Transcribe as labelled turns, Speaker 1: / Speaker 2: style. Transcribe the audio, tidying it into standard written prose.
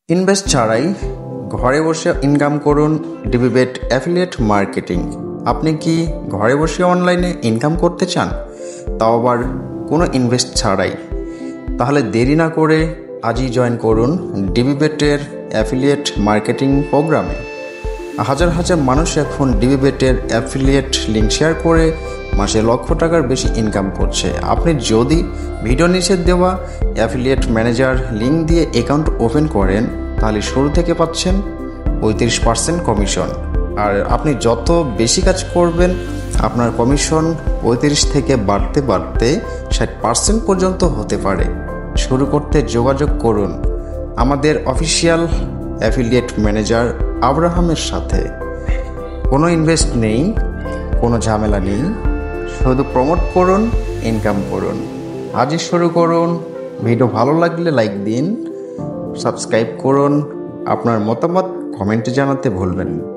Speaker 1: Invest ছাড়াই ঘরে বসে ইনকাম করুন ডিবিবেট অ্যাফিলিয়েট মার্কেটিং। আপনি কি ঘরে বসে অনলাইনে ইনকাম করতে চান, তাও আবার কোনো ইনভেস্ট ছাড়াই? তাহলে দেরি না করে আজই জয়েন করুন ডিবিবেটের অ্যাফিলিয়েট মার্কেটিং প্রোগ্রামে। হাজার হাজার মানুষ এখন ডিবিবেটের অ্যাফিলিয়েট লিঙ্ক শেয়ার করে মাসে লক্ষ টাকার বেশি ইনকাম করছে। আপনি যদি ভিডিও নিচে দেওয়া অ্যাফিলিয়েট ম্যানেজার লিঙ্ক দিয়ে অ্যাকাউন্ট ওপেন করেন, তাহলে শুরু থেকে পাচ্ছেন 35% কমিশন। আর আপনি যত বেশি কাজ করবেন, আপনার কমিশন 35 থেকে বাড়তে বাড়তে 60% পর্যন্ত হতে পারে। শুরু করতে যোগাযোগ করুন আমাদের অফিসিয়াল অ্যাফিলিয়েট ম্যানেজার আব্রাহামের সাথে। কোনো ইনভেস্ট নেই, কোনো ঝামেলা নেই, শুধু প্রমোট করুন, ইনকাম করুন। আজই শুরু করুন। ভিডিও ভালো লাগলে লাইক দিন, সাবস্ক্রাইব করুন, আপনার মতামত কমেন্টে জানাতে ভুলবেন না।